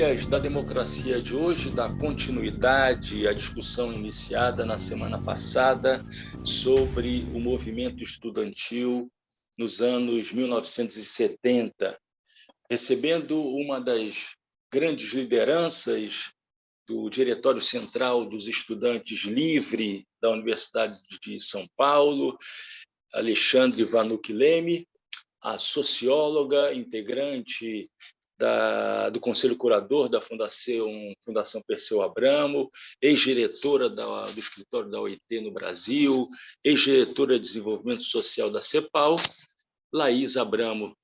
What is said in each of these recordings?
Trilhas da Democracia de hoje dá continuidade à discussão iniciada na semana passada sobre o movimento estudantil nos anos 1970, recebendo uma das grandes lideranças do Diretório Central dos Estudantes Livre da Universidade de São Paulo, Alexandre Vanuc Leme, a socióloga, integrante do Conselho Curador da Fundação Perseu Abramo, ex-diretora do escritório da OIT no Brasil, ex-diretora de Desenvolvimento Social da CEPAL, Laís Abramo.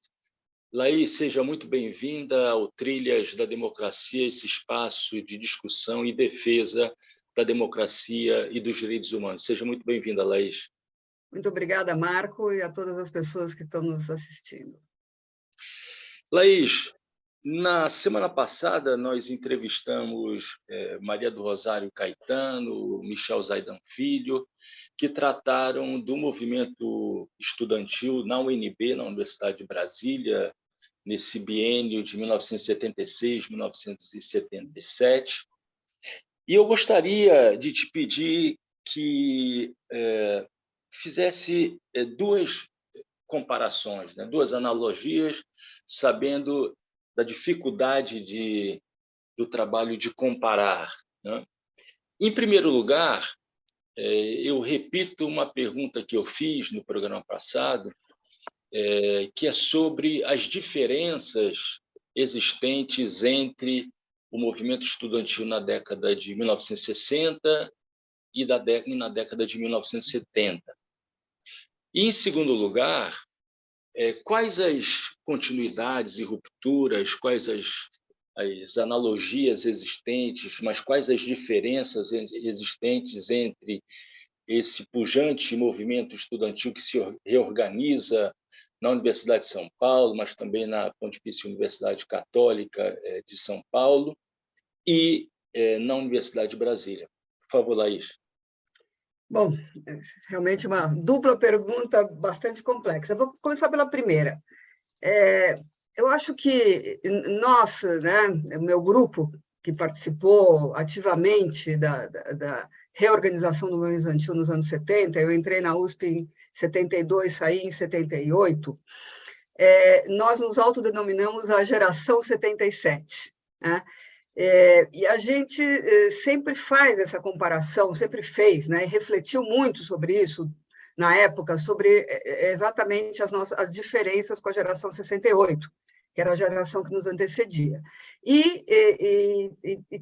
Laís, seja muito bem-vinda ao Trilhas da Democracia, esse espaço de discussão e defesa da democracia e dos direitos humanos. Seja muito bem-vinda, Laís. Muito obrigada, Marco, e a todas as pessoas que estão nos assistindo. Laís, na semana passada, nós entrevistamos Maria do Rosário Caetano, Michel Zaidan Filho, que trataram do movimento estudantil na UNB, na Universidade de Brasília, nesse biênio de 1976-1977. E eu gostaria de te pedir que fizesse duas comparações, né? Duas analogias, sabendo da dificuldade do trabalho de comparar, né? Em primeiro lugar, eu repito uma pergunta que eu fiz no programa passado, que é sobre as diferenças existentes entre o movimento estudantil na década de 1960 e na década de 1970. E, em segundo lugar, quais as continuidades e rupturas, quais as analogias existentes, mas quais as diferenças existentes entre esse pujante movimento estudantil que se reorganiza na Universidade de São Paulo, mas também na Pontifícia Universidade Católica de São Paulo e na Universidade de Brasília. Por favor, Laís. Bom, realmente uma dupla pergunta bastante complexa. Eu vou começar pela primeira. Eu acho que nós, né, o meu grupo, que participou ativamente da reorganização do movimento estudantil nos anos 70, eu entrei na USP em 72, saí em 78, nós nos autodenominamos a geração 77, né? E a gente sempre faz essa comparação, sempre fez, né? E refletiu muito sobre isso na época, sobre exatamente as diferenças com a geração 68, que era a geração que nos antecedia. E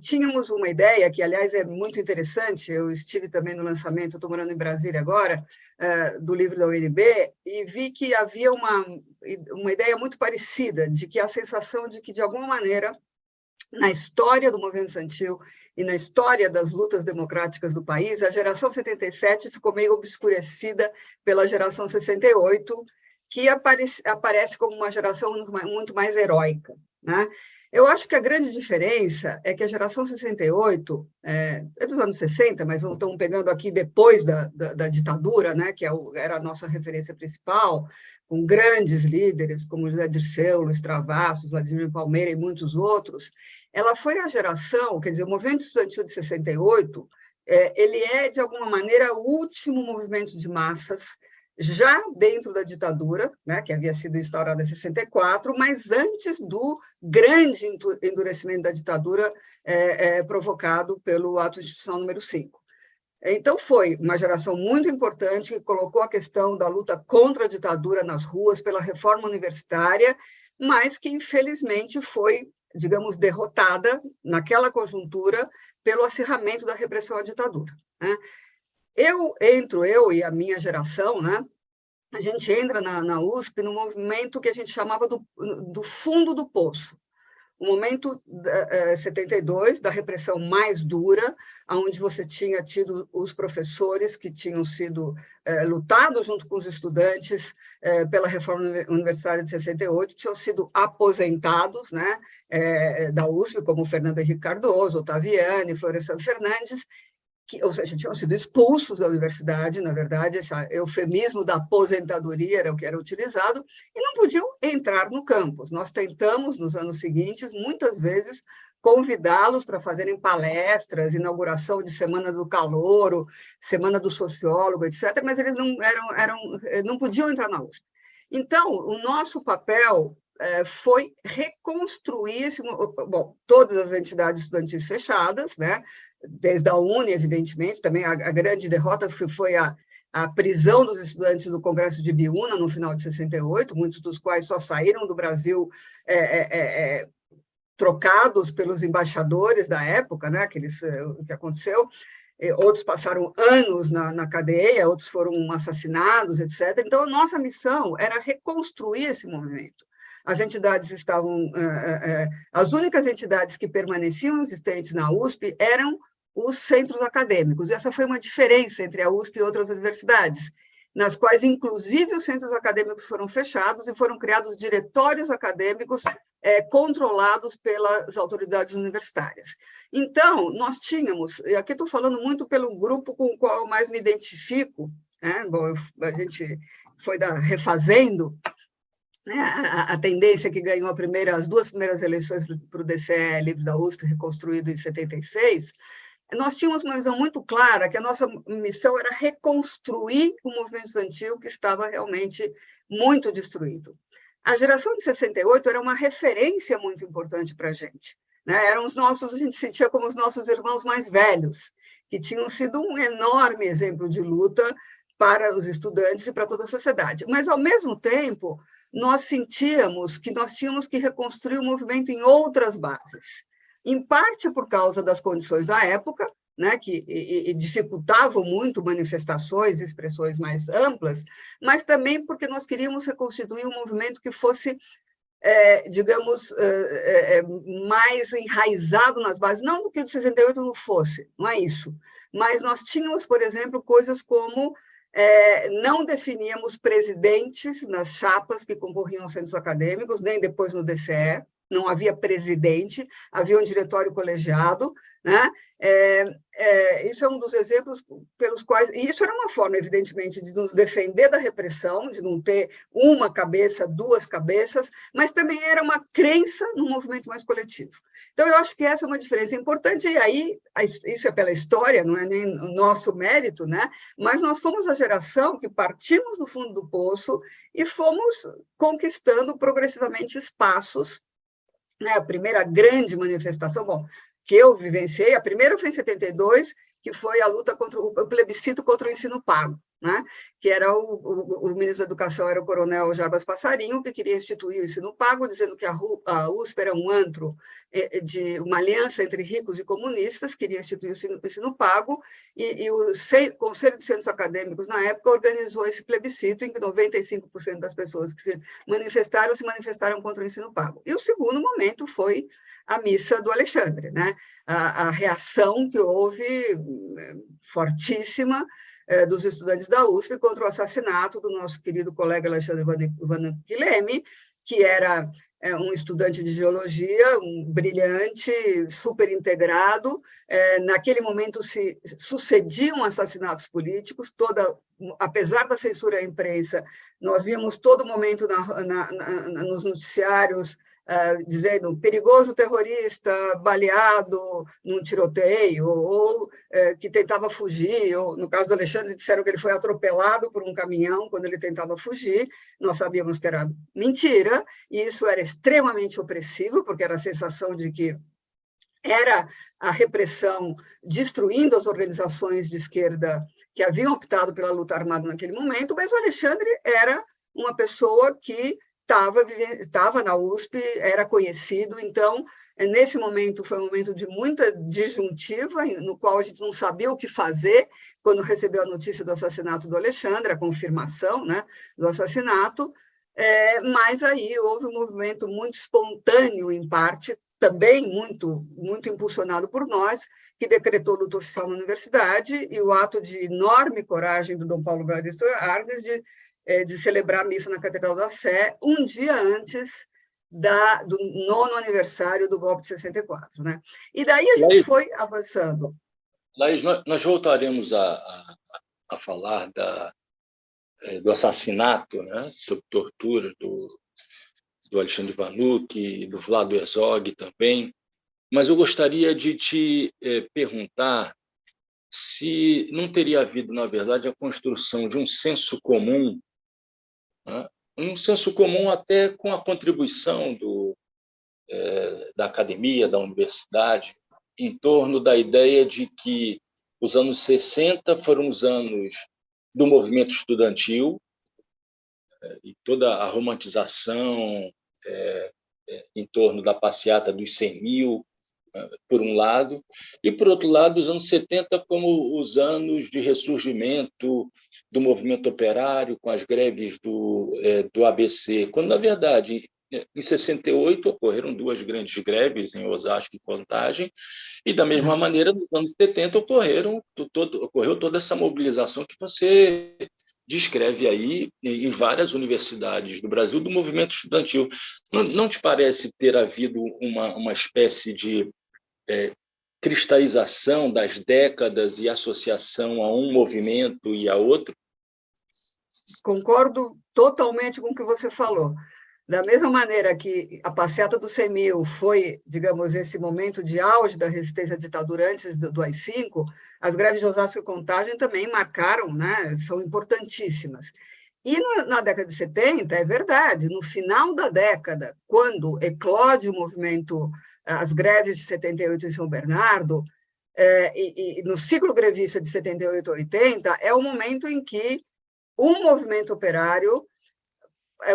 tínhamos uma ideia, que, aliás, é muito interessante, eu estive também no lançamento, estou morando em Brasília agora, do livro da UNB, e vi que havia uma ideia muito parecida, de que a sensação de que, de alguma maneira, na história do movimento estudantil e na história das lutas democráticas do país, a geração 77 ficou meio obscurecida pela geração 68, que aparece como uma geração muito mais heróica, né? Eu acho que a grande diferença é que a geração 68, é dos anos 60, mas estamos pegando aqui depois da ditadura, né, que era a nossa referência principal, com grandes líderes como José Dirceu, Luiz Travassos, Vladimir Palmeira e muitos outros. Ela foi a geração, quer dizer, o movimento estudantil de 68, ele é, de alguma maneira, o último movimento de massas, já dentro da ditadura, né, que havia sido instaurada em 64, mas antes do grande endurecimento da ditadura provocado pelo ato institucional número 5. Então, foi uma geração muito importante que colocou a questão da luta contra a ditadura nas ruas, pela reforma universitária, mas que, infelizmente, foi, digamos, derrotada naquela conjuntura pelo acirramento da repressão à ditadura, né? Eu e a minha geração, né, a gente entra na USP no movimento que a gente chamava do fundo do poço, o momento 72, da repressão mais dura, onde você tinha tido os professores que tinham sido lutados junto com os estudantes pela reforma universitária de 68, tinham sido aposentados, né, da USP, como Fernando Henrique Cardoso, Ottaviani, Florestan Fernandes, ou seja, tinham sido expulsos da universidade, na verdade, esse eufemismo da aposentadoria era o que era utilizado, e não podiam entrar no campus. Nós tentamos, nos anos seguintes, muitas vezes, convidá-los para fazerem palestras, inauguração de Semana do Calouro, Semana do Sociólogo, etc., mas eles não podiam entrar na USP. Então, o nosso papel foi reconstruir todas as entidades estudantis fechadas, né? Desde a UNE, evidentemente, também a grande derrota foi a prisão dos estudantes do Congresso de Biúna, no final de 68, muitos dos quais só saíram do Brasil trocados pelos embaixadores da época, né, o que aconteceu. Outros passaram anos na cadeia, outros foram assassinados, etc. Então, a nossa missão era reconstruir esse movimento. As entidades as únicas entidades que permaneciam existentes na USP eram os centros acadêmicos. E essa foi uma diferença entre a USP e outras universidades, nas quais, inclusive, os centros acadêmicos foram fechados e foram criados diretórios acadêmicos controlados pelas autoridades universitárias. Então, nós tínhamos, e aqui estou falando muito pelo grupo com o qual eu mais me identifico, né? Bom, a gente foi refazendo, né, a tendência que ganhou as duas primeiras eleições para o DCE livre da USP, reconstruído em 76, nós tínhamos uma visão muito clara que a nossa missão era reconstruir o movimento estudantil que estava realmente muito destruído. A geração de 68 era uma referência muito importante para a gente, né? A gente sentia como os nossos irmãos mais velhos, que tinham sido um enorme exemplo de luta para os estudantes e para toda a sociedade. Mas, ao mesmo tempo, nós sentíamos que nós tínhamos que reconstruir o movimento em outras bases, em parte por causa das condições da época, né, que dificultavam muito manifestações e expressões mais amplas, mas também porque nós queríamos reconstituir um movimento que fosse, digamos, mais enraizado nas bases, não do que o de 68 não fosse, não é isso, mas nós tínhamos, por exemplo, coisas como não definíamos presidentes nas chapas que concorriam aos centros acadêmicos, nem depois no DCE, não havia presidente, havia um diretório colegiado, né? Isso é um dos exemplos pelos quais... E isso era uma forma, evidentemente, de nos defender da repressão, de não ter uma cabeça, duas cabeças, mas também era uma crença no movimento mais coletivo. Então, eu acho que essa é uma diferença importante, e aí, isso é pela história, não é nem o nosso mérito, né? Mas nós fomos a geração que partimos do fundo do poço e fomos conquistando progressivamente espaços, né? A primeira grande manifestação, que eu vivenciei, a primeira foi em 72, que foi a luta contra o plebiscito contra o ensino pago, né? Que era o ministro da Educação, era o coronel Jarbas Passarinho, que queria instituir o ensino pago, dizendo que a USP era um antro de uma aliança entre ricos e comunistas, queria instituir o ensino pago, e o Conselho de Centros Acadêmicos, na época, organizou esse plebiscito, em que 95% das pessoas que se manifestaram contra o ensino pago. E o segundo momento foi a missa do Alexandre, né? A reação que houve fortíssima dos estudantes da USP contra o assassinato do nosso querido colega Alexandre Van Quileme, que era um estudante de geologia, um brilhante, super integrado. Naquele momento se sucediam assassinatos políticos, apesar da censura à imprensa, nós víamos todo momento nos noticiários dizendo perigoso terrorista baleado num tiroteio, ou que tentava fugir, ou, no caso do Alexandre, disseram que ele foi atropelado por um caminhão quando ele tentava fugir. Nós sabíamos que era mentira, e isso era extremamente opressivo, porque era a sensação de que era a repressão destruindo as organizações de esquerda que haviam optado pela luta armada naquele momento, mas o Alexandre era uma pessoa que estava na USP, era conhecido, então, nesse momento, foi um momento de muita disjuntiva, no qual a gente não sabia o que fazer, quando recebeu a notícia do assassinato do Alexandre, a confirmação, né, do assassinato, mas aí houve um movimento muito espontâneo, em parte, também muito, muito impulsionado por nós, que decretou luta oficial na universidade, e o ato de enorme coragem do Dom Paulo Evaristo Arnes de celebrar a missa na Catedral da Sé, um dia antes do 9º aniversário do golpe de 64. Né? E daí a gente foi avançando. Laís, nós voltaremos a falar do assassinato, né, sob tortura do Alexandre Vanucchi, do Vlado Herzog também, mas eu gostaria de te perguntar se não teria havido, na verdade, a construção de um senso comum, né? Um senso comum até com a contribuição da academia, da universidade, em torno da ideia de que os anos 60 foram os anos do movimento estudantil e toda a romantização em torno da passeata dos 100 mil, por um lado, e, por outro lado, os anos 70 como os anos de ressurgimento do movimento operário, com as greves do ABC, quando, na verdade, em 68 ocorreram duas grandes greves em Osasco e Contagem, e, da mesma maneira, nos anos 70 ocorreu toda essa mobilização que você descreve aí em várias universidades do Brasil do movimento estudantil. Não te parece ter havido uma espécie de cristalização das décadas e associação a um movimento e a outro? Concordo totalmente com o que você falou. Da mesma maneira que a passeata do 100 mil foi, digamos, esse momento de auge da resistência à ditadura antes do AI-5, as greves de Osasco e Contagem também marcaram, né, são importantíssimas. E na década de 70, é verdade, no final da década, quando eclode o movimento, as greves de 78 em São Bernardo, e no ciclo grevista de 78 a 80, é o momento em que o movimento operário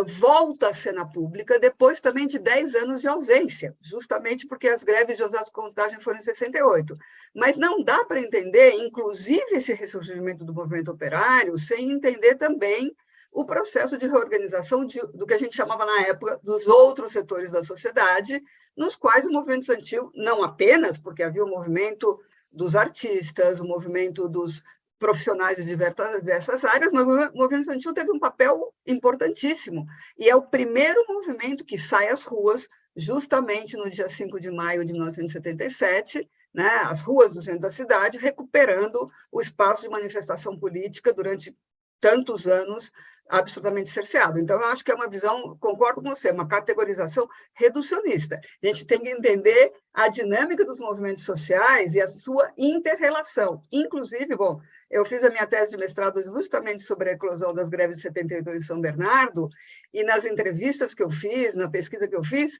volta à cena pública depois também de 10 anos de ausência, justamente porque as greves de Osasco e Contagem foram em 68. Mas não dá para entender, inclusive, esse ressurgimento do movimento operário sem entender também o processo de reorganização do que a gente chamava na época dos outros setores da sociedade, nos quais o movimento estudantil, não apenas porque havia o movimento dos artistas, o movimento dos profissionais de diversas áreas, mas o movimento estudantil teve um papel importantíssimo, e é o primeiro movimento que sai às ruas, justamente no dia 5 de maio de 1977, né, as ruas do centro da cidade, recuperando o espaço de manifestação política durante tantos anos absolutamente cerceado. Então, eu acho que é uma visão, concordo com você, uma categorização reducionista. A gente tem que entender a dinâmica dos movimentos sociais e a sua inter-relação. Inclusive, bom, eu fiz a minha tese de mestrado justamente sobre a eclosão das greves de 72 em São Bernardo, e nas entrevistas que eu fiz, na pesquisa que eu fiz,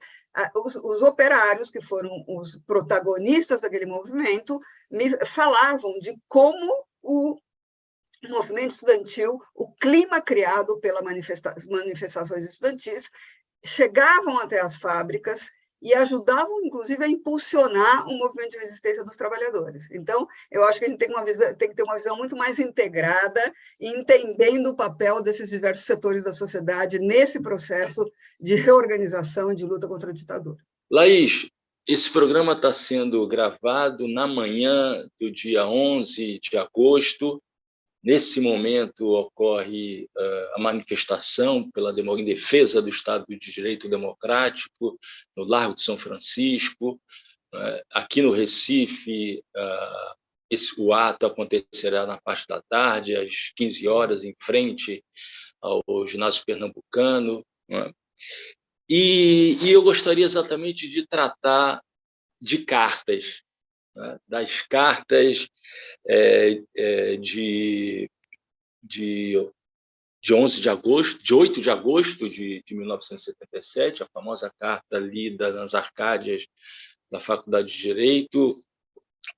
os operários, que foram os protagonistas daquele movimento, me falavam de como o movimento estudantil, o clima criado pelas manifestações estudantis, chegavam até as fábricas e ajudavam, inclusive, a impulsionar o movimento de resistência dos trabalhadores. Então, eu acho que a gente tem que ter uma visão muito mais integrada, entendendo o papel desses diversos setores da sociedade nesse processo de reorganização e de luta contra a ditadura. Laís, esse programa está sendo gravado na manhã do dia 11 de agosto. Nesse momento ocorre a manifestação em defesa do Estado de Direito Democrático no Largo de São Francisco. Aqui no Recife, o ato acontecerá na parte da tarde, às 15 horas, em frente ao Ginásio Pernambucano. E eu gostaria exatamente de tratar de cartas, das cartas de 11 de agosto, de 8 de agosto de 1977, a famosa carta lida nas Arcádias da Faculdade de Direito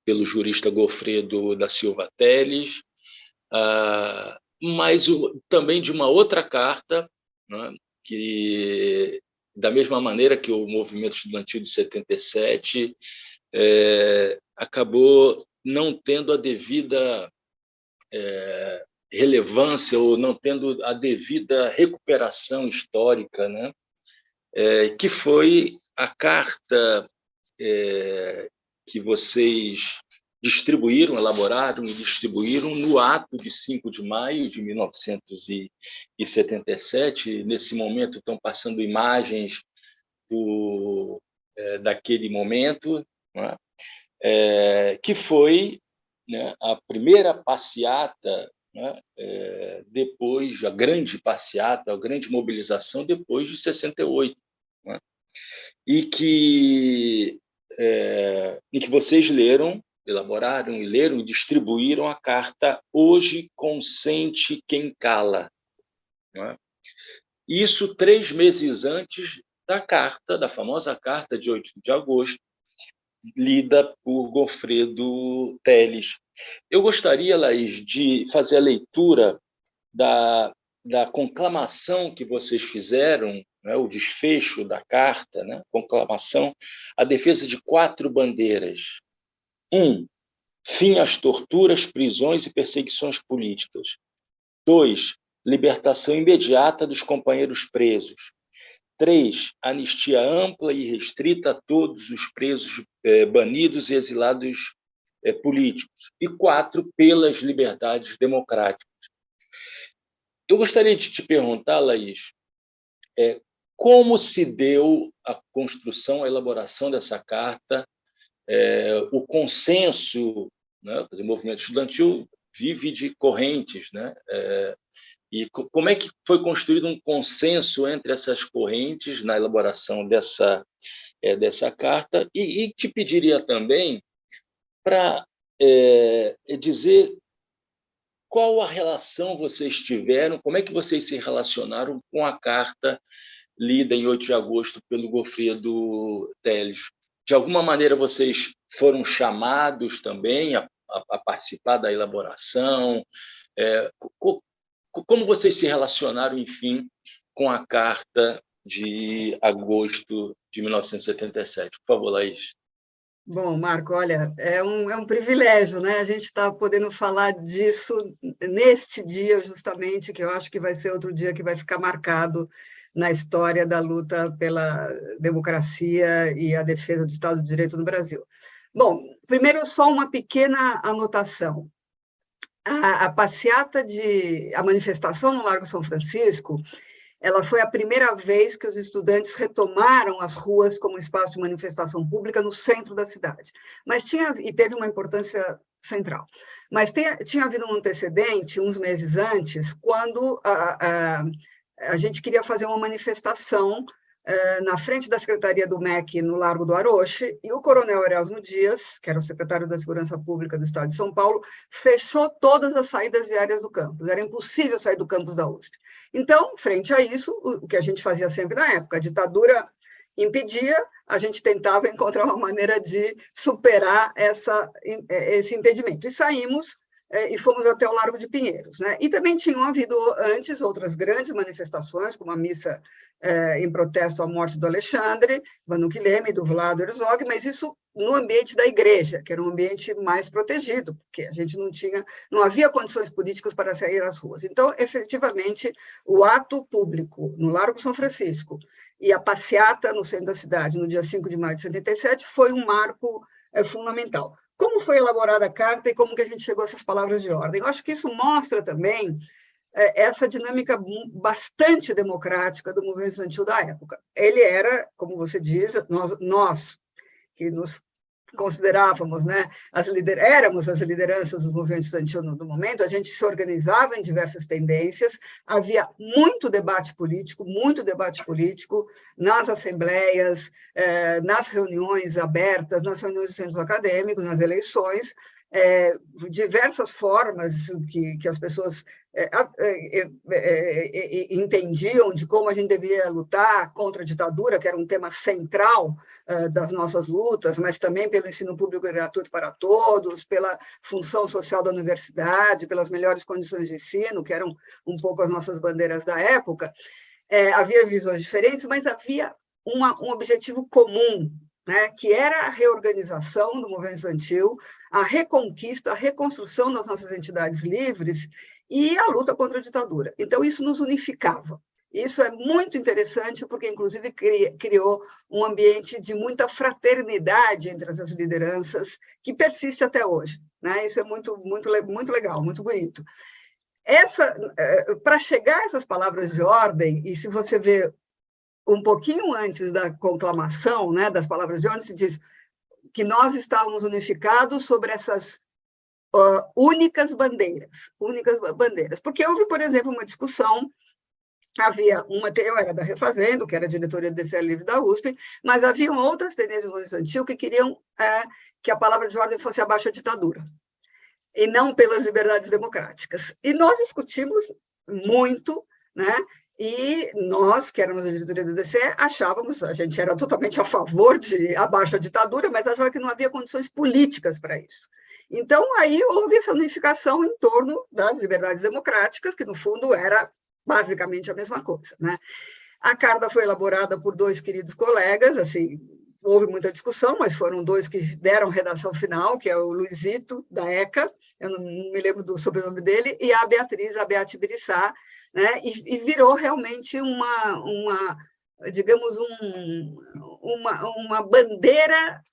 pelo jurista Gofredo da Silva Teles, mas também de uma outra carta, né, que, da mesma maneira que o movimento estudantil de 77, acabou não tendo a devida relevância ou não tendo a devida recuperação histórica, né? Que foi a carta que vocês elaboraram e distribuíram no ato de 5 de maio de 1977. Nesse momento estão passando imagens daquele momento, né? Que foi, né, a primeira passeata, né, depois, a grande passeata, a grande mobilização depois de 68, né? E que em que vocês leram, elaboraram e leram e distribuíram a carta Hoje Consente Quem Cala. Não é? Isso 3 meses antes da carta, da famosa carta de 8 de agosto, lida por Goffredo Teles. Eu gostaria, Laís, de fazer a leitura da conclamação que vocês fizeram, né, o desfecho da carta, né, conclamação, a defesa de 4 bandeiras. 1. Fim às torturas, prisões e perseguições políticas. 2. Libertação imediata dos companheiros presos. 3. Anistia ampla e restrita a todos os presos banidos e exilados políticos. E 4. Pelas liberdades democráticas. Eu gostaria de te perguntar, Laís, como se deu a construção, a elaboração dessa carta, o consenso, né? O movimento estudantil vive de correntes, né? E como é que foi construído um consenso entre essas correntes na elaboração dessa carta? E te pediria também para dizer qual a relação vocês tiveram, como é que vocês se relacionaram com a carta lida em 8 de agosto pelo Goffredo Teles. De alguma maneira, vocês foram chamados também a participar da elaboração? Como vocês se relacionaram, enfim, com a carta de agosto de 1977? Por favor, Laís. Bom, Marco, olha, é um privilégio, né? A gente está podendo falar disso neste dia, justamente, que eu acho que vai ser outro dia que vai ficar marcado na história da luta pela democracia e a defesa do Estado de Direito no Brasil. Bom, primeiro, só uma pequena anotação. A manifestação no Largo São Francisco, ela foi a primeira vez que os estudantes retomaram as ruas como espaço de manifestação pública no centro da cidade. Mas teve uma importância central. Mas tinha havido um antecedente, uns meses antes, quando a gente queria fazer uma manifestação na frente da Secretaria do MEC, no Largo do Aroche, e o coronel Erasmo Dias, que era o secretário da Segurança Pública do Estado de São Paulo, fechou todas as saídas viárias do campus. Era impossível sair do campus da USP. Então, frente a isso, o que a gente fazia sempre na época, a ditadura impedia, a gente tentava encontrar uma maneira de superar esse impedimento. E saímos e fomos até o Largo de Pinheiros, né? E também tinham havido antes outras grandes manifestações, como a missa em protesto à morte do Alexandre, Vanuc Leme, do Vlado Herzog, mas isso no ambiente da igreja, que era um ambiente mais protegido, porque a gente não havia condições políticas para sair às ruas. Então, efetivamente, o ato público no Largo São Francisco e a passeata no centro da cidade, no dia 5 de maio de 77, foi um marco fundamental. Como foi elaborada a carta e como que a gente chegou a essas palavras de ordem? Eu acho que isso mostra também essa dinâmica bastante democrática do movimento estudantil da época. Ele era, como você diz, nós que nos considerávamos, né, éramos as lideranças dos movimentos estudantil no momento, a gente se organizava em diversas tendências, havia muito debate político nas assembleias, nas reuniões abertas, nas reuniões dos centros acadêmicos, nas eleições, diversas formas que as pessoas entendiam de como a gente devia lutar contra a ditadura, que era um tema central das nossas lutas, mas também pelo ensino público gratuito para todos, pela função social da universidade, pelas melhores condições de ensino, que eram um pouco as nossas bandeiras da época. Havia visões diferentes, mas havia um objetivo comum, né, que era a reorganização do movimento estudantil, a reconquista, a reconstrução das nossas entidades livres e a luta contra a ditadura. Então, isso nos unificava. Isso é muito interessante, porque, inclusive, criou um ambiente de muita fraternidade entre as lideranças, que persiste até hoje, né? Isso é muito, muito, muito legal, muito bonito. Para chegar a essas palavras de ordem, e se você vê um pouquinho antes da conclamação, né, das palavras de ordem, se diz que nós estávamos unificados sobre essas únicas bandeiras, porque houve, por exemplo, uma discussão havia eu era da Refazendo, que era a diretoria do DCE Livre da USP, mas haviam outras tendências no movimento estudantil que queriam que a palavra de ordem fosse abaixo a ditadura, e não pelas liberdades democráticas. E nós discutimos muito, né? E nós, que éramos a diretoria do DCE, achávamos, a gente era totalmente a favor de abaixo a ditadura, mas achava que não havia condições políticas para isso. Então, aí houve essa unificação em torno das liberdades democráticas, que, no fundo, era basicamente a mesma coisa, né? A carta foi elaborada por dois queridos colegas, assim, houve muita discussão, mas foram dois que deram redação final, que é o Luizito, da ECA, eu não me lembro do sobrenome dele, e a Beatriz, a Beate Birissá, né? E virou realmente digamos, uma bandeira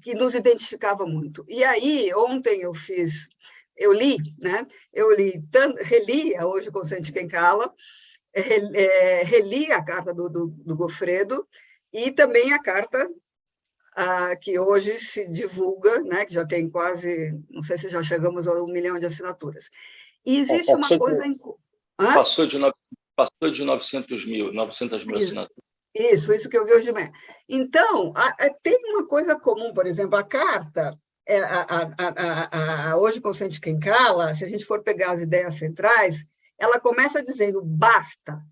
que nos identificava muito. E aí, ontem eu li, né? Reli a Hoje Consciente Quem Cala, reli a carta do Goffredo e também a carta que hoje se divulga, né, que já tem quase, não sei se já chegamos a 1 milhão de assinaturas. E existe uma coisa... Passou de 900 mil assinaturas. Isso que eu vi hoje de manhã. Então, tem uma coisa comum, por exemplo, a carta, Hoje Consciente Quem Cala, se a gente for pegar as ideias centrais, ela começa dizendo basta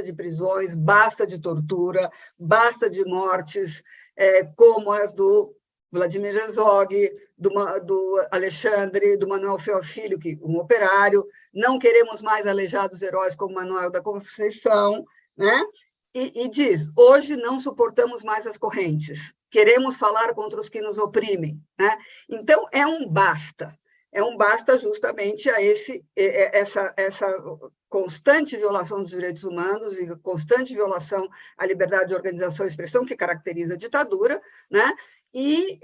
de prisões, basta de tortura, basta de mortes, como as do Vladimir Herzog, do Alexandre, do Manuel Feofilho, um operário, não queremos mais aleijados heróis como Manuel da Conceição, né? E diz, hoje não suportamos mais as correntes, queremos falar contra os que nos oprimem, né? Então, é um basta justamente a essa constante violação dos direitos humanos e constante violação à liberdade de organização e expressão que caracteriza a ditadura, né? E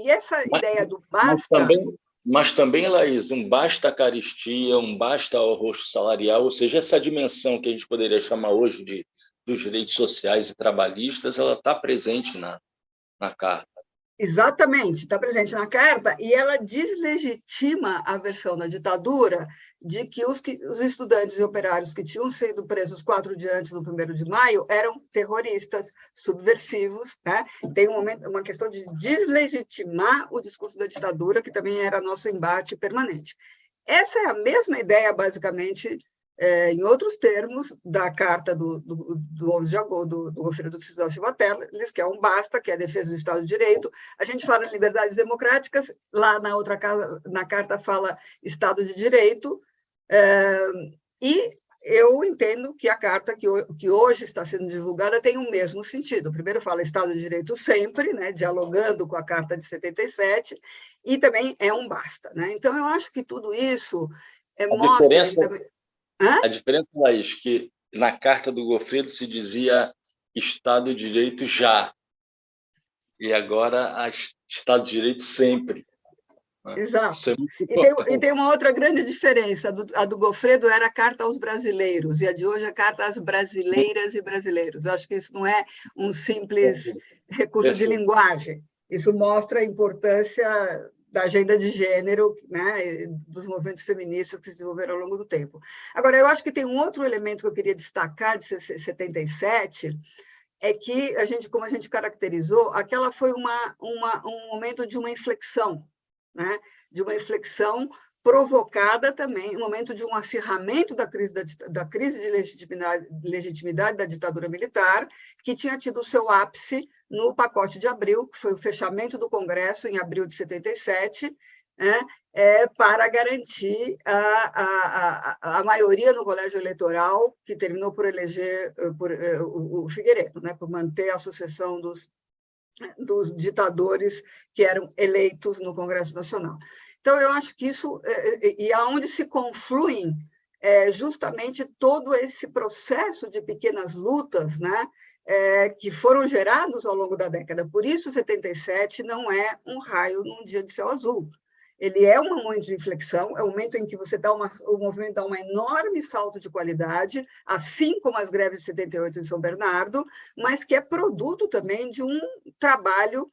essa ideia do basta... Mas também, Laís, um basta à caristia, um basta ao rosto salarial, ou seja, essa dimensão que a gente poderia chamar hoje dos direitos sociais e trabalhistas, ela está presente na carta. Exatamente, está presente na carta, e ela deslegitima a versão da ditadura de que os estudantes e operários que tinham sido presos 4 dias antes do 1º de maio eram terroristas, subversivos, né? Tem uma questão de deslegitimar o discurso da ditadura, que também era nosso embate permanente. Essa é a mesma ideia, basicamente, em outros termos, da carta do 11 de agosto, do Goffredo da Silva Teles, que é um basta, que é a defesa do Estado de Direito. A gente fala em liberdades democráticas, lá na carta fala Estado de Direito, e eu entendo que a carta que hoje está sendo divulgada tem o mesmo sentido. Primeiro fala Estado de Direito sempre, né, dialogando com a Carta de 77, e também é um basta, né? Então, eu acho que tudo isso mostra... A diferença, Laís, que na carta do Goffredo se dizia Estado de Direito já, e agora Estado de Direito sempre. Exato. E tem uma outra grande diferença. A do Goffredo era a carta aos brasileiros, e a de hoje é a carta às brasileiras e brasileiros. Eu acho que isso não é um simples recurso de linguagem. Isso mostra a importância da agenda de gênero, né, dos movimentos feministas que se desenvolveram ao longo do tempo. Agora, eu acho que tem um outro elemento que eu queria destacar de 77, é que, como a gente caracterizou, aquela foi um momento de uma inflexão, né, de uma inflexão provocada também, um momento de um acirramento da crise de legitimidade da ditadura militar, que tinha tido o seu ápice no pacote de abril, que foi o fechamento do Congresso em abril de 77, né, para garantir a maioria no colégio eleitoral, que terminou por eleger o Figueiredo, né, por manter a sucessão dos ditadores que eram eleitos no Congresso Nacional. Então, eu acho que isso, e aonde se confluem justamente todo esse processo de pequenas lutas, né, que foram gerados ao longo da década. Por isso, 77 não é um raio num dia de céu azul. Ele é um momento de inflexão, é um momento em que o movimento dá um enorme salto de qualidade, assim como as greves de 78 em São Bernardo, mas que é produto também de um trabalho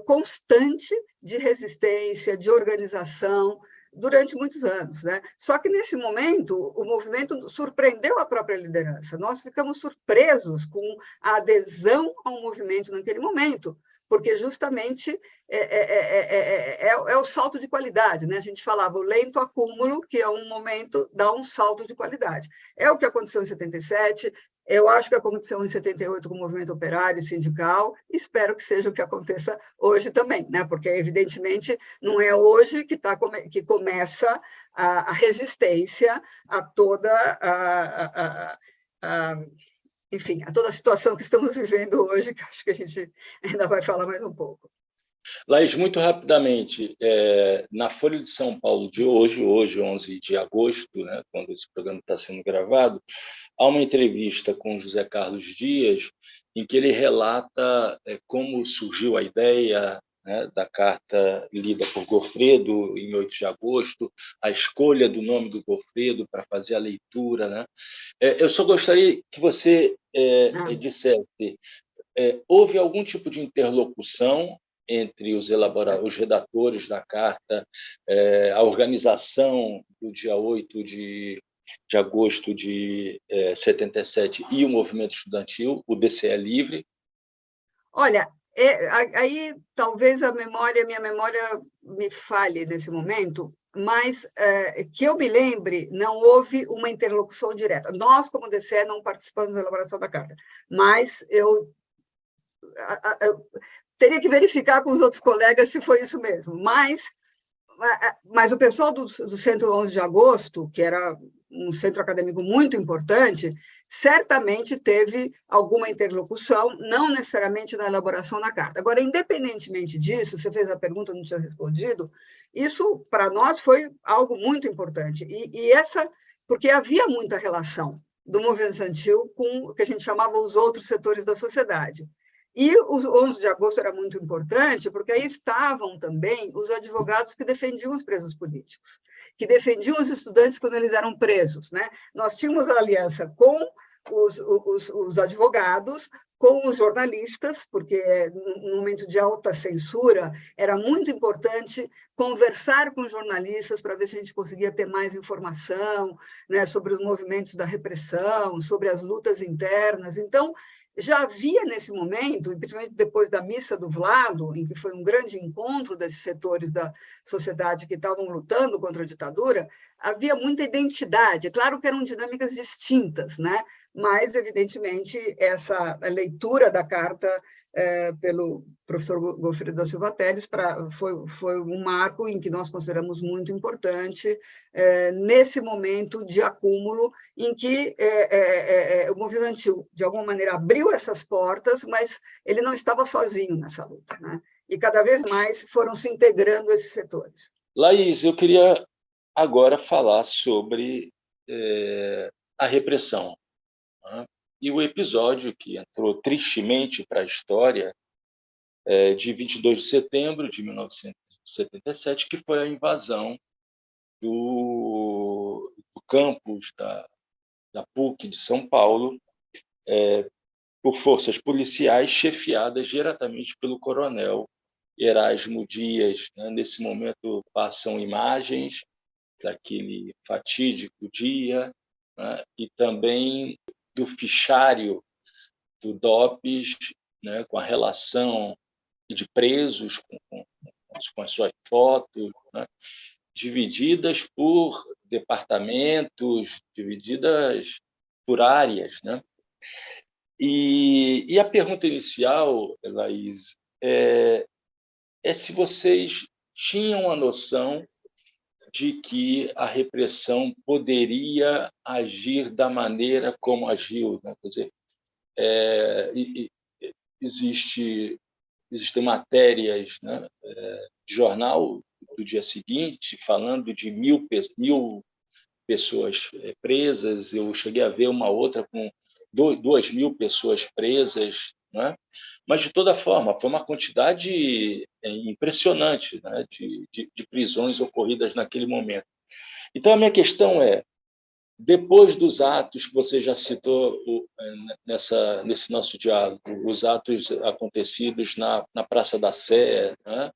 constante de resistência, de organização, durante muitos anos, né? Só que, nesse momento, o movimento surpreendeu a própria liderança. Nós ficamos surpresos com a adesão ao movimento naquele momento, porque justamente é o salto de qualidade, né? A gente falava o lento acúmulo, que é um momento, dá um salto de qualidade. É o que aconteceu em 77, eu acho que aconteceu em 78 com o movimento operário e sindical, espero que seja o que aconteça hoje também, né? Porque, evidentemente, não é hoje que começa a resistência a toda enfim, a toda a situação que estamos vivendo hoje, que acho que a gente ainda vai falar mais um pouco. Laís, muito rapidamente, na Folha de São Paulo de hoje, 11 de agosto, né, quando esse programa está sendo gravado, há uma entrevista com José Carlos Dias, em que ele relata como surgiu a ideia, né, da carta lida por Gofredo em 8 de agosto, a escolha do nome do Gofredo para fazer a leitura. Né? Eu só gostaria que você dissesse, houve algum tipo de interlocução entre os redatores da carta, a organização do dia 8 de agosto de 77 e o movimento estudantil, o DCE Livre? Olha, aí talvez minha memória me falhe nesse momento, mas que eu me lembre, não houve uma interlocução direta. Nós, como DCE, não participamos da elaboração da carta, mas eu teria que verificar com os outros colegas se foi isso mesmo. Mas o pessoal do Centro 11 de Agosto, que era um centro acadêmico muito importante, certamente teve alguma interlocução, não necessariamente na elaboração da carta. Agora, independentemente disso, você fez a pergunta, não tinha respondido, isso, para nós, foi algo muito importante. Porque havia muita relação do movimento estudantil com o que a gente chamava os outros setores da sociedade. E o 11 de agosto era muito importante, porque aí estavam também os advogados que defendiam os presos políticos, que defendiam os estudantes quando eles eram presos. Né? Nós tínhamos a aliança com os advogados, com os jornalistas, porque no momento de alta censura era muito importante conversar com jornalistas para ver se a gente conseguia ter mais informação, né, sobre os movimentos da repressão, sobre as lutas internas. Então, já havia nesse momento, principalmente depois da Missa do Vlado, em que foi um grande encontro desses setores da sociedade que estavam lutando contra a ditadura, havia muita identidade. Claro que eram dinâmicas distintas, né? Mas, evidentemente, essa leitura da carta pelo professor Gofredo da Silva Teles foi um marco em que nós consideramos muito importante nesse momento de acúmulo em que o movimento estudantil, de alguma maneira, abriu essas portas, mas ele não estava sozinho nessa luta. Né? E cada vez mais foram se integrando esses setores. Laís, eu queria agora falar sobre a repressão. Né? E o episódio que entrou tristemente para a história de 22 de setembro de 1977, que foi a invasão do campus da PUC de São Paulo por forças policiais chefiadas diretamente pelo coronel Erasmo Dias. Né? Nesse momento passam imagens daquele fatídico dia, né? E também do fichário do DOPS, né? Com a relação de presos com as suas fotos, né? Divididas por departamentos, divididas por áreas. Né? E a pergunta inicial, Laís, é se vocês tinham a noção de que a repressão poderia agir da maneira como agiu. Né? Quer dizer, existem matérias, né, de jornal do dia seguinte falando de 1.000 pessoas presas. Eu cheguei a ver uma outra com 2.000 pessoas presas. Né? Mas, de toda forma, foi uma quantidade impressionante, né, de prisões ocorridas naquele momento. Então, a minha questão é, depois dos atos que você já citou nesse nosso diálogo, os atos acontecidos na Praça da Sé, né,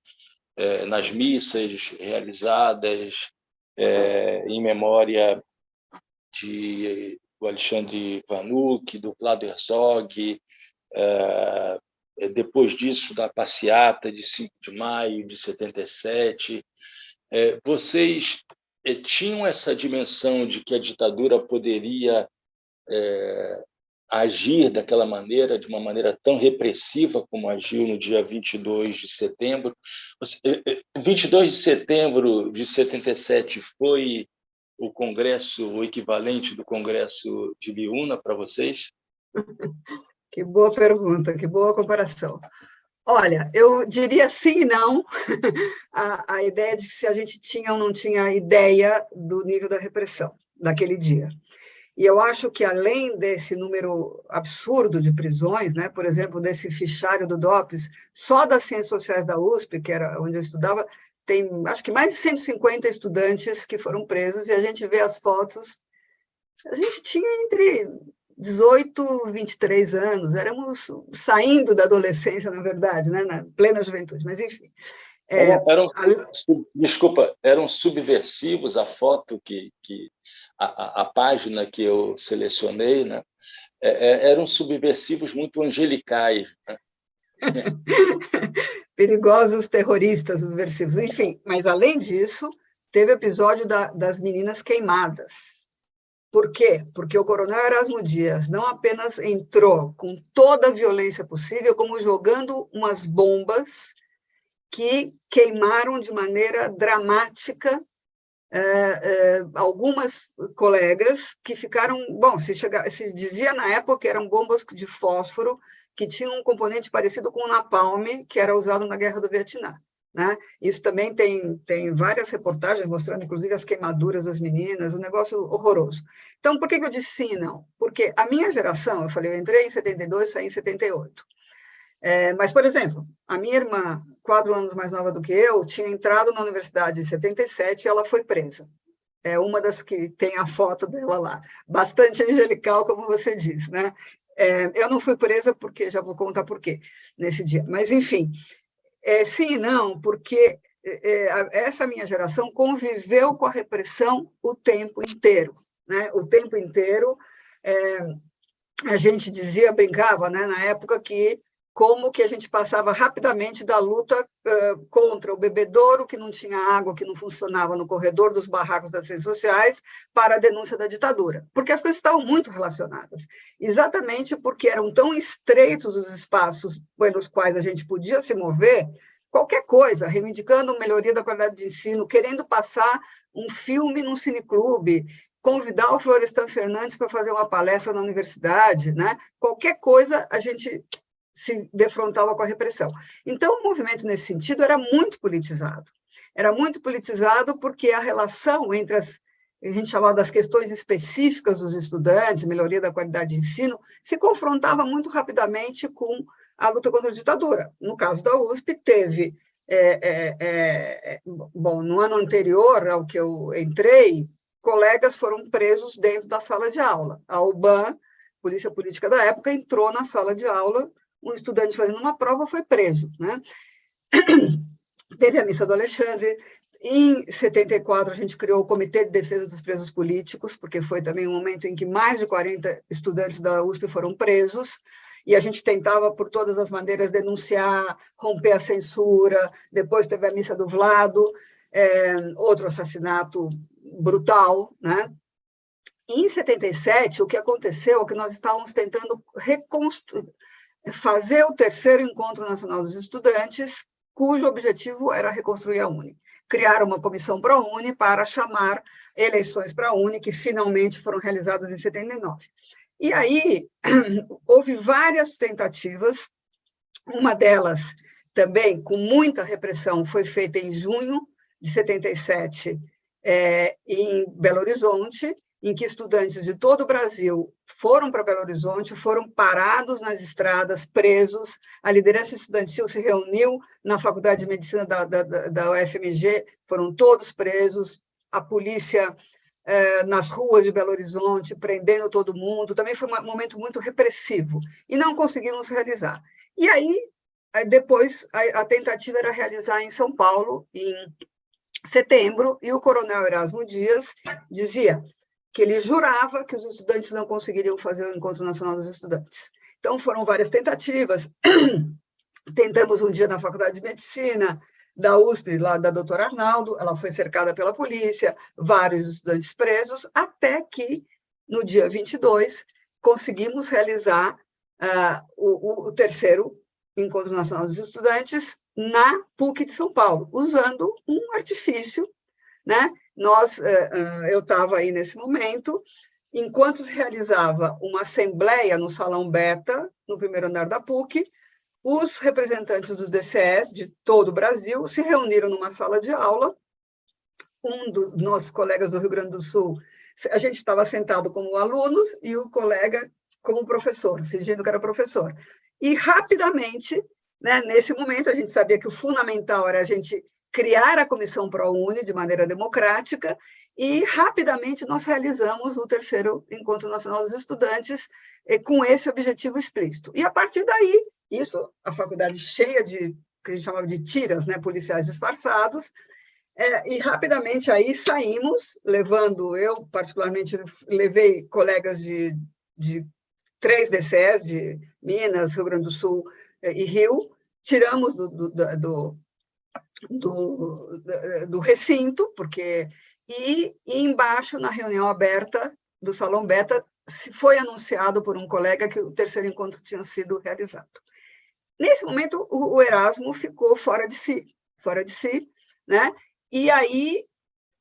nas missas realizadas em memória do Alexandre Vanucci, do Vlado Herzog, depois disso, da passeata de 5 de maio de 77. Vocês tinham essa dimensão de que a ditadura poderia agir daquela maneira, de uma maneira tão repressiva como agiu no dia 22 de setembro. 22 de setembro de 77 foi o equivalente do Congresso de Biúna para vocês? Que boa pergunta, que boa comparação. Olha, eu diria sim e não. A ideia de se a gente tinha ou não tinha ideia do nível da repressão daquele dia. E eu acho que, além desse número absurdo de prisões, né, por exemplo, desse fichário do DOPS, só das Ciências Sociais da USP, que era onde eu estudava, tem, acho que mais de 150 estudantes que foram presos, e a gente vê as fotos, a gente tinha entre 18 e 23 anos, éramos saindo da adolescência, na verdade, né, na plena juventude, mas enfim. Desculpa, eram subversivos a foto a página que eu selecionei, né? Eram subversivos muito angelicais, né? Perigosos terroristas subversivos, enfim. Mas, além disso, teve o episódio das meninas queimadas. Por quê? Porque o coronel Erasmo Dias não apenas entrou com toda a violência possível, como jogando umas bombas que queimaram de maneira dramática algumas colegas que ficaram... Bom, se dizia na época que eram bombas de fósforo que tinham um componente parecido com o napalm, que era usado na Guerra do Vietnã. Né? Isso também tem várias reportagens mostrando, inclusive, as queimaduras das meninas, um negócio horroroso. Então, por que eu disse sim e não? Porque a minha geração, eu falei, eu entrei em 72, saí em 78. Mas, por exemplo, a minha irmã, 4 anos mais nova do que eu, tinha entrado na universidade em 77 e ela foi presa. É uma das que tem a foto dela lá. Bastante angelical, como você diz, né? Eu não fui presa porque, já vou contar por quê, nesse dia. Mas, enfim, sim e não, porque essa minha geração conviveu com a repressão o tempo inteiro. Né? O tempo inteiro, a gente dizia, brincava, né, na época, que como que a gente passava rapidamente da luta contra o bebedouro, que não tinha água, que não funcionava no corredor dos barracos das redes sociais, para a denúncia da ditadura. Porque as coisas estavam muito relacionadas. Exatamente porque eram tão estreitos os espaços pelos quais a gente podia se mover, qualquer coisa, reivindicando melhoria da qualidade de ensino, querendo passar um filme num cineclube, convidar o Florestan Fernandes para fazer uma palestra na universidade, né? Qualquer coisa a gente se defrontava com a repressão. Então, o movimento, nesse sentido, era muito politizado. Era muito politizado porque a relação entre a gente chamava das questões específicas dos estudantes, melhoria da qualidade de ensino, se confrontava muito rapidamente com a luta contra a ditadura. No caso da USP, teve... bom, no ano anterior ao que eu entrei, colegas foram presos dentro da sala de aula. A UBAN, Polícia Política da época, entrou na sala de aula, um estudante fazendo uma prova foi preso. Né? Teve a missa do Alexandre. Em 74, a gente criou o Comitê de Defesa dos Presos Políticos, porque foi também um momento em que mais de 40 estudantes da USP foram presos, e a gente tentava, por todas as maneiras, denunciar, romper a censura. Depois teve a missa do Vlado, outro assassinato brutal, né? Em 77, o que aconteceu é que nós estávamos tentando fazer o terceiro Encontro Nacional dos Estudantes, cujo objetivo era reconstruir a UNE. Criar uma comissão para a UNE para chamar eleições para a UNE, que finalmente foram realizadas em 79. E aí, houve várias tentativas, uma delas também, com muita repressão, foi feita em junho de 77, em Belo Horizonte, em que estudantes de todo o Brasil foram para Belo Horizonte, foram parados nas estradas, presos. A liderança estudantil se reuniu na Faculdade de Medicina da UFMG, foram todos presos. A polícia nas ruas de Belo Horizonte, prendendo todo mundo. Também foi um momento muito repressivo. E não conseguimos realizar. E aí depois, a tentativa era realizar em São Paulo, em setembro, e o coronel Erasmo Dias dizia que ele jurava que os estudantes não conseguiriam fazer o Encontro Nacional dos Estudantes. Então, foram várias tentativas. Tentamos um dia na Faculdade de Medicina, da USP, lá da doutora Arnaldo, ela foi cercada pela polícia, vários estudantes presos, até que, no dia 22, conseguimos realizar o terceiro Encontro Nacional dos Estudantes na PUC de São Paulo, usando um artifício, né? Eu estava aí nesse momento, enquanto se realizava uma assembleia no Salão Beta, no primeiro andar da PUC, os representantes dos DCEs de todo o Brasil se reuniram numa sala de aula. Um dos nossos colegas do Rio Grande do Sul, a gente estava sentado como alunos e o colega como professor, fingindo que era professor. E rapidamente, né, nesse momento, a gente sabia que o fundamental era a gente criar a Comissão ProUni de maneira democrática, e rapidamente nós realizamos o terceiro Encontro Nacional dos Estudantes com esse objetivo explícito. E a partir daí, isso, a faculdade cheia de, que a gente chamava de tiras, né, policiais disfarçados, e rapidamente aí saímos, levando, eu particularmente levei colegas de 3 DCEs, de Minas, Rio Grande do Sul e Rio, tiramos do recinto, porque e embaixo, na reunião aberta do Salão Beta, foi anunciado por um colega que o terceiro encontro tinha sido realizado. Nesse momento, o Erasmo ficou fora de si, né? E aí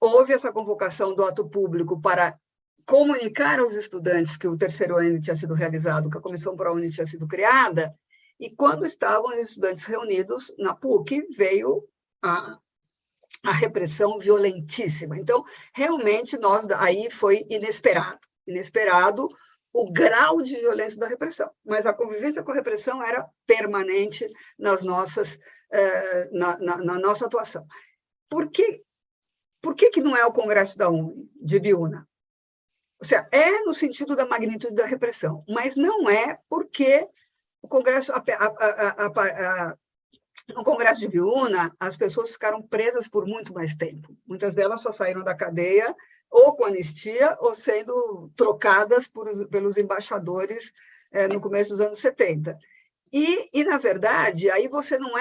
houve essa convocação do ato público para comunicar aos estudantes que o terceiro ano tinha sido realizado, que a Comissão ProUni tinha sido criada, e quando estavam os estudantes reunidos na PUC, veio a repressão violentíssima. Então, realmente, aí foi inesperado o grau de violência da repressão, mas a convivência com a repressão era permanente na nossa atuação. Por que não é o Congresso da UNE, de Biúna? Ou seja, é no sentido da magnitude da repressão, mas não é porque o Congresso, no Congresso de Biúna, as pessoas ficaram presas por muito mais tempo. Muitas delas só saíram da cadeia ou com anistia ou sendo trocadas pelos embaixadores no começo dos anos 70. E, na verdade, aí você não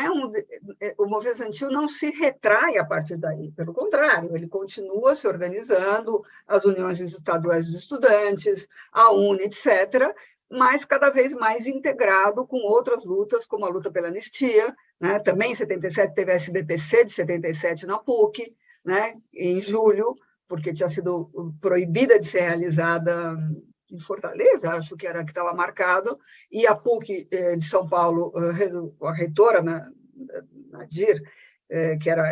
o movimento estudantil não se retrai a partir daí, pelo contrário, ele continua se organizando, as uniões estaduais dos estudantes, a UNE, etc., mas cada vez mais integrado com outras lutas, como a luta pela anistia, né? Também em 77 teve a SBPC de 77 na PUC, né? Em julho, porque tinha sido proibida de ser realizada em Fortaleza, acho que era que estava marcado, e a PUC de São Paulo, a reitora, Nadir, que era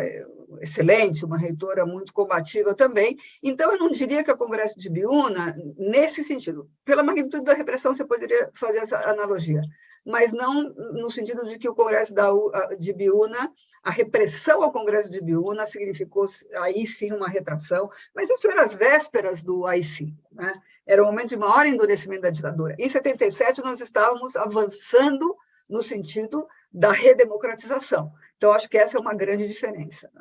excelente, uma reitora muito combativa também. Então, eu não diria que o Congresso de Biúna, nesse sentido, pela magnitude da repressão, você poderia fazer essa analogia, mas não no sentido de que o Congresso de Biúna, a repressão ao Congresso de Biúna significou, aí sim, uma retração, mas isso era as vésperas do AI-5, né? Era o momento de maior endurecimento da ditadura. Em 77, nós estávamos avançando no sentido da redemocratização. Então, acho que essa é uma grande diferença.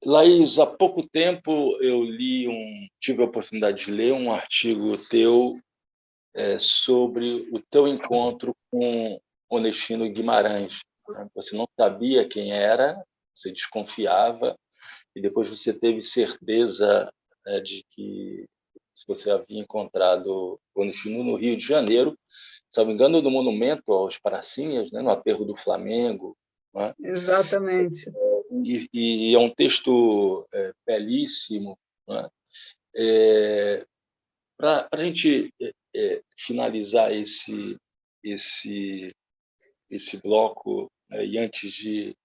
Laís, há pouco tempo eu tive a oportunidade de ler um artigo teu sobre o teu encontro com Onestino Guimarães. Você não sabia quem era, você desconfiava, e depois você teve certeza de que você havia encontrado o Onestino no Rio de Janeiro, se não me engano, no Monumento aos Pracinhas, né, no Aterro do Flamengo. Né? Exatamente. E é um texto belíssimo. Né? Para a gente finalizar esse bloco, e antes de,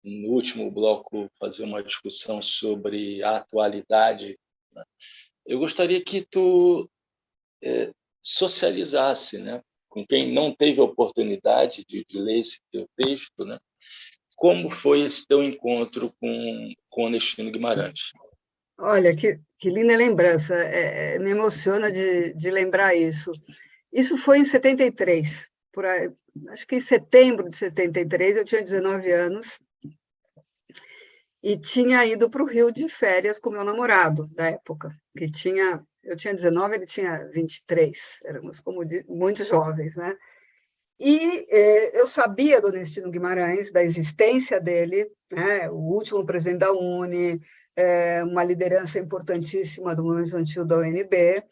no último bloco, fazer uma discussão sobre a atualidade, né? Eu gostaria que tu socializasse, né, com quem não teve a oportunidade de ler esse teu texto, né, como foi esse teu encontro com Onestino Guimarães. Olha, que linda lembrança, me emociona de lembrar isso. Isso foi em 73, acho que em setembro de 73, eu tinha 19 anos, e tinha ido para o Rio de férias com meu namorado da época, eu tinha 19, ele tinha 23, éramos muito jovens, né? E eu sabia do Ernestina Guimarães, da existência dele, né? O último presidente da UNE, uma liderança importantíssima do movimento estudantil da UNB,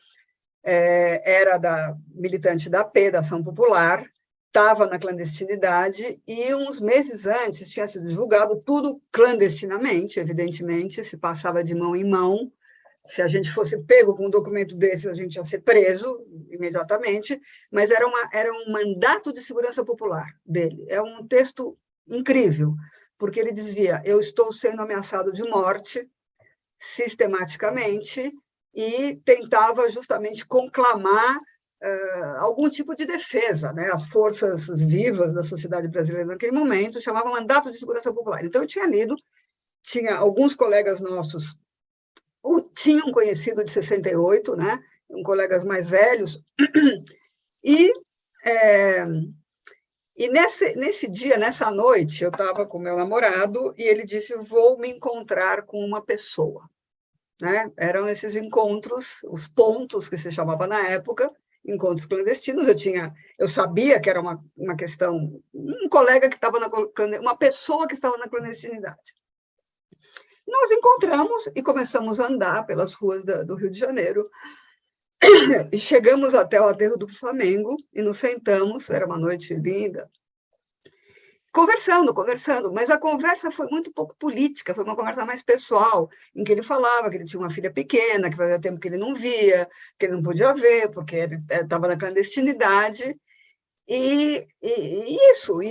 era militante da AP, da Ação Popular, estava na clandestinidade, e uns meses antes tinha sido divulgado tudo clandestinamente, evidentemente, se passava de mão em mão. Se a gente fosse pego com um documento desse, a gente ia ser preso imediatamente, mas era um mandato de segurança popular dele. É um texto incrível, porque ele dizia: eu estou sendo ameaçado de morte sistematicamente, e tentava justamente conclamar algum tipo de defesa, né? As forças vivas da sociedade brasileira naquele momento chamavam mandato de segurança popular. Então, eu tinha lido, tinha alguns colegas nossos tinha um conhecido de 68, né? Colegas mais velhos, e, nesse dia, nessa noite, eu estava com meu namorado e ele disse: vou me encontrar com uma pessoa. Né? Eram esses encontros, os pontos que se chamava na época, encontros clandestinos. Eu sabia que era uma questão, um colega que estava uma pessoa que estava na clandestinidade. Nós encontramos e começamos a andar pelas ruas do Rio de Janeiro, e chegamos até o aterro do Flamengo e nos sentamos, era uma noite linda, conversando, mas a conversa foi muito pouco política, foi uma conversa mais pessoal, em que ele falava que ele tinha uma filha pequena, que fazia tempo que ele não via, que ele não podia ver, porque ele estava na clandestinidade, e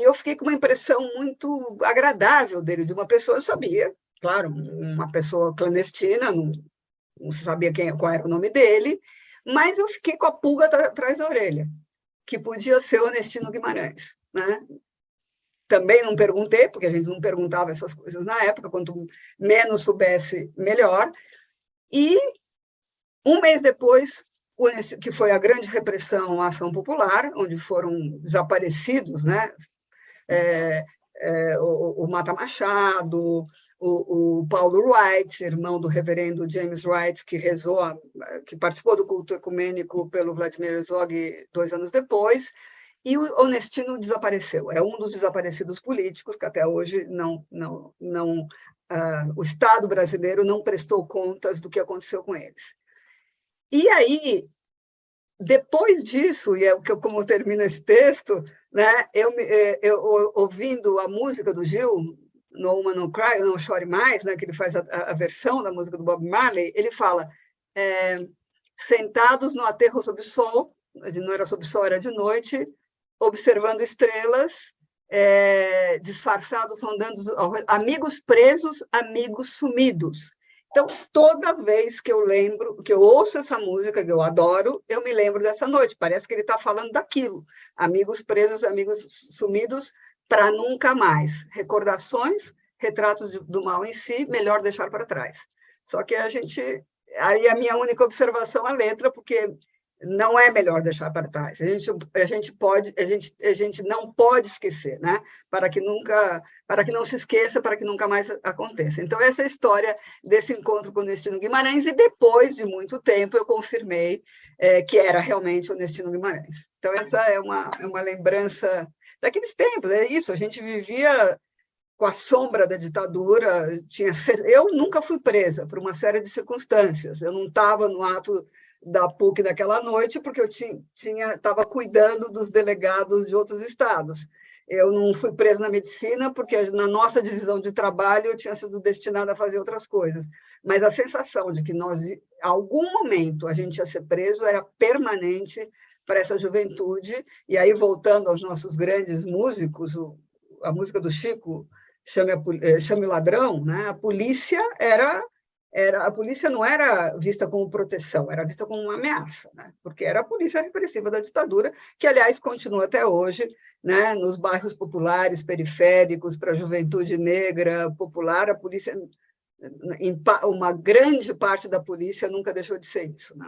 eu fiquei com uma impressão muito agradável dele, de uma pessoa, eu sabia, claro, uma pessoa clandestina, não sabia qual era o nome dele, mas eu fiquei com a pulga atrás da orelha, que podia ser Ernestina Guimarães, né? Também não perguntei, porque a gente não perguntava essas coisas na época, quanto menos soubesse, melhor. E um mês depois, que foi a grande repressão à Ação Popular, onde foram desaparecidos, né? O Mata Machado, o Paulo Wright, irmão do reverendo James Wright, que participou do culto ecumênico pelo Vladimir Herzog 2 anos depois, e o Ernestina desapareceu. É um dos desaparecidos políticos que até hoje o Estado brasileiro não prestou contas do que aconteceu com eles. E aí, depois disso, e como termina esse texto, né, eu ouvindo a música do Gil, No Woman No Cry, Não Chore Mais, né, que ele faz a versão da música do Bob Marley, ele fala: sentados no aterro sob o sol, não era sob o sol, era de noite, observando estrelas, disfarçados, rondando, amigos presos, amigos sumidos. Então, toda vez que eu ouço essa música, que eu adoro, eu me lembro dessa noite. Parece que ele está falando daquilo. Amigos presos, amigos sumidos, para nunca mais. Recordações, retratos do mal em si, melhor deixar para trás. Só que aí a minha única observação é a letra, porque não é melhor deixar para trás. A gente não pode esquecer, né? Para que não se esqueça, para que nunca mais aconteça. Então, essa é a história desse encontro com o Ernestina Guimarães, e depois de muito tempo eu confirmei que era realmente o Ernestina Guimarães. Então, essa é uma lembrança daqueles tempos, é isso, a gente vivia com a sombra da ditadura. Eu nunca fui presa por uma série de circunstâncias, eu não estava no ato da PUC naquela noite, porque eu estava cuidando dos delegados de outros estados. Eu não fui presa na medicina, porque na nossa divisão de trabalho eu tinha sido destinada a fazer outras coisas. Mas a sensação de que em algum momento, a gente ia ser preso era permanente para essa juventude. E aí, voltando aos nossos grandes músicos, a música do Chico, Chame o Ladrão, né? A polícia não era vista como proteção, era vista como uma ameaça, né? Porque era a polícia repressiva da ditadura, que, aliás, continua até hoje, né? Nos bairros populares, periféricos, para a juventude negra popular, a polícia, uma grande parte da polícia nunca deixou de ser isso, né?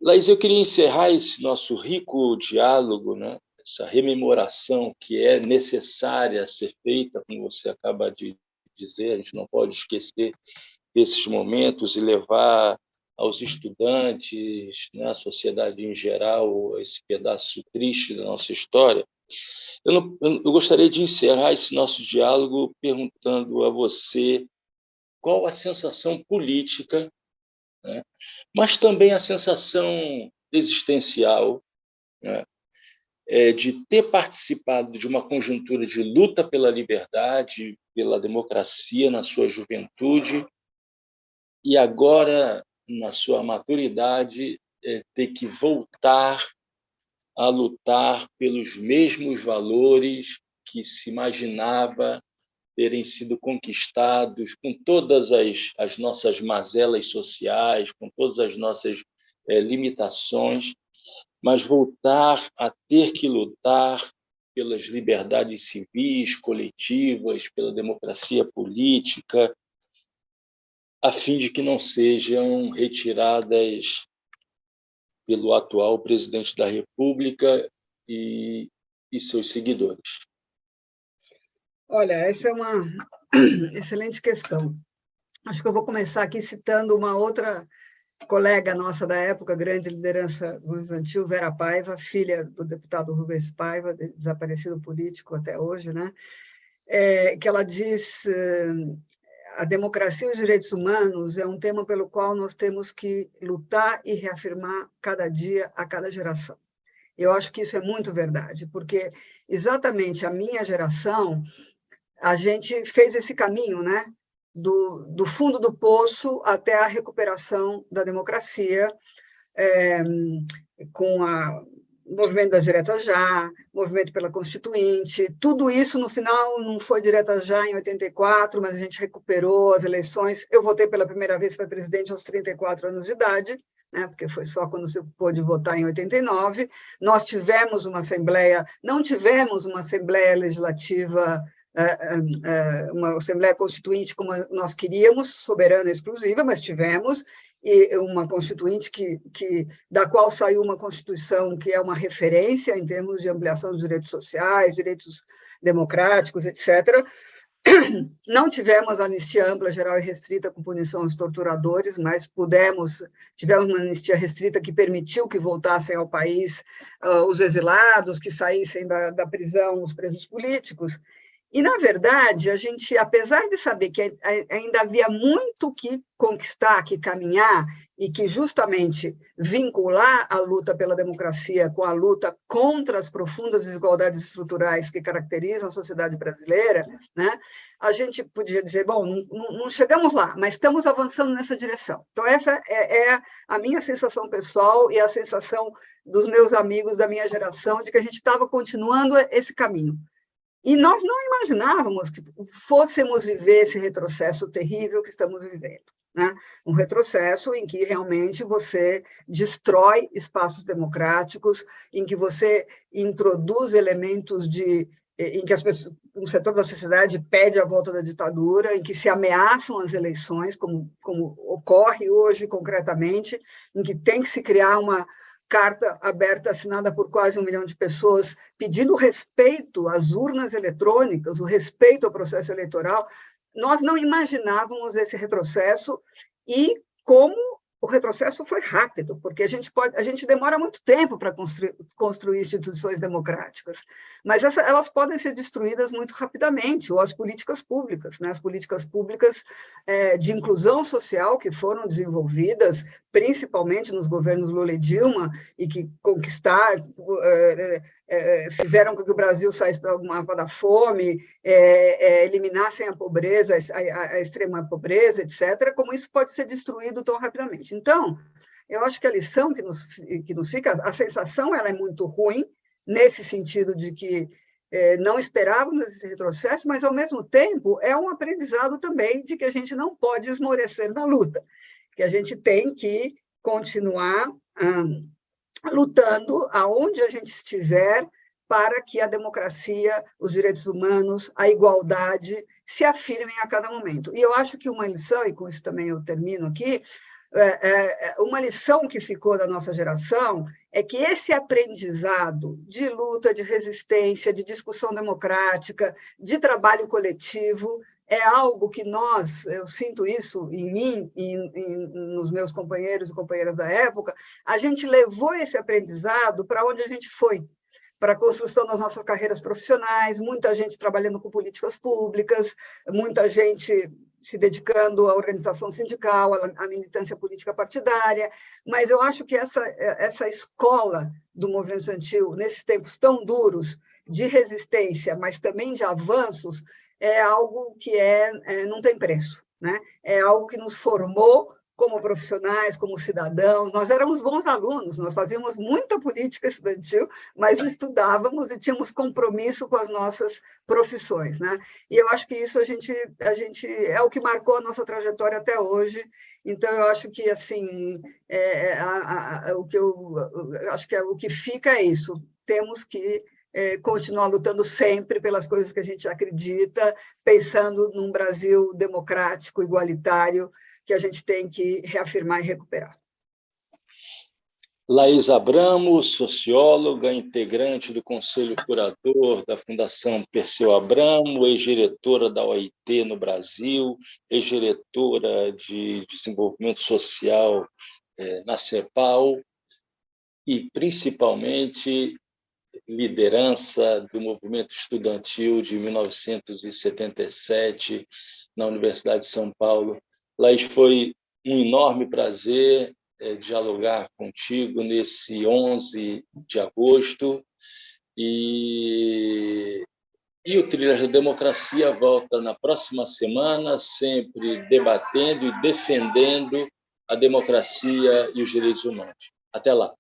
Laís, eu queria encerrar esse nosso rico diálogo, né? Essa rememoração que é necessária ser feita, como você acaba de dizer, a gente não pode esquecer desses momentos e levar aos estudantes, né, à sociedade em geral, esse pedaço triste da nossa história. Eu gostaria de encerrar esse nosso diálogo perguntando a você qual a sensação política, né, mas também a sensação existencial, né, de ter participado de uma conjuntura de luta pela liberdade, pela democracia na sua juventude, e agora, na sua maturidade, ter que voltar a lutar pelos mesmos valores que se imaginava terem sido conquistados, com todas as nossas mazelas sociais, com todas as nossas limitações, mas voltar a ter que lutar pelas liberdades civis, coletivas, pela democracia política, a fim de que não sejam retiradas pelo atual presidente da República e seus seguidores. Olha, essa é uma excelente questão. Acho que eu vou começar aqui citando uma outra colega nossa da época, grande liderança estudantil, Vera Paiva, filha do deputado Rubens Paiva, desaparecido político até hoje, né? Que ela diz: a democracia e os direitos humanos é um tema pelo qual nós temos que lutar e reafirmar cada dia, a cada geração. Eu acho que isso é muito verdade, porque exatamente a minha geração, a gente fez esse caminho, né? Do fundo do poço até a recuperação da democracia, com o movimento das diretas já, movimento pela Constituinte, tudo isso, no final, não foi direta já em 84, mas a gente recuperou as eleições. Eu votei pela primeira vez para presidente aos 34 anos de idade, né, porque foi só quando se pôde votar em 89. Nós tivemos uma Assembleia, não tivemos uma Assembleia Legislativa, uma Assembleia Constituinte como nós queríamos, soberana e exclusiva, mas tivemos, e uma Constituinte da qual saiu uma Constituição que é uma referência em termos de ampliação dos direitos sociais, direitos democráticos, etc. Não tivemos anistia ampla, geral e restrita com punição aos torturadores, mas tivemos uma anistia restrita que permitiu que voltassem ao país os exilados, que saíssem da prisão os presos políticos. E, na verdade, a gente, apesar de saber que ainda havia muito que conquistar, que caminhar, e que justamente vincular a luta pela democracia com a luta contra as profundas desigualdades estruturais que caracterizam a sociedade brasileira, né, a gente podia dizer, bom, não chegamos lá, mas estamos avançando nessa direção. Então, essa é a minha sensação pessoal e a sensação dos meus amigos da minha geração de que a gente estava continuando esse caminho. E nós não imaginávamos que fôssemos viver esse retrocesso terrível que estamos vivendo, né? Um retrocesso em que realmente você destrói espaços democráticos, em que você introduz elementos em que um setor da sociedade pede a volta da ditadura, em que se ameaçam as eleições, como ocorre hoje concretamente, em que tem que se criar uma carta aberta assinada por quase 1 milhão de pessoas, pedindo respeito às urnas eletrônicas, o respeito ao processo eleitoral. Nós não imaginávamos esse retrocesso e como o retrocesso foi rápido, porque a gente demora muito tempo para construir instituições democráticas, mas elas podem ser destruídas muito rapidamente, ou as políticas públicas, né? As políticas públicas de inclusão social que foram desenvolvidas, principalmente nos governos Lula e Dilma, e que fizeram com que o Brasil saísse do mapa da fome, eliminassem a pobreza, a extrema pobreza, etc., como isso pode ser destruído tão rapidamente. Então, eu acho que a lição que nos fica, a sensação ela é muito ruim, nesse sentido de que não esperávamos esse retrocesso, mas, ao mesmo tempo, é um aprendizado também de que a gente não pode esmorecer na luta, que a gente tem que continuar lutando aonde a gente estiver para que a democracia, os direitos humanos, a igualdade se afirmem a cada momento. E eu acho que uma lição, e com isso também eu termino aqui, uma lição que ficou da nossa geração é que esse aprendizado de luta, de resistência, de discussão democrática, de trabalho coletivo, é algo que eu sinto isso em mim e nos meus companheiros e companheiras da época, a gente levou esse aprendizado para onde a gente foi, para a construção das nossas carreiras profissionais, muita gente trabalhando com políticas públicas, muita gente se dedicando à organização sindical, à militância política partidária, mas eu acho que essa escola do movimento estudantil, nesses tempos tão duros, de resistência, mas também de avanços, é algo que não tem preço, né? É algo que nos formou como profissionais, como cidadãos. Nós éramos bons alunos, nós fazíamos muita política estudantil, mas estudávamos e tínhamos compromisso com as nossas profissões, né? E eu acho que isso a gente é o que marcou a nossa trajetória até hoje. Então, eu acho que assim, o que eu acho que o que fica é isso. Temos que continuar lutando sempre pelas coisas que a gente acredita, pensando num Brasil democrático, igualitário, que a gente tem que reafirmar e recuperar. Laís Abramo, socióloga, integrante do Conselho Curador da Fundação Perseu Abramo, ex-diretora da OIT no Brasil, ex-diretora de Desenvolvimento Social na CEPAL e, principalmente, liderança do movimento estudantil de 1977 na Universidade de São Paulo. Laís, foi um enorme prazer dialogar contigo nesse 11 de agosto e o Trilhas da Democracia volta na próxima semana, sempre debatendo e defendendo a democracia e os direitos humanos. Até lá.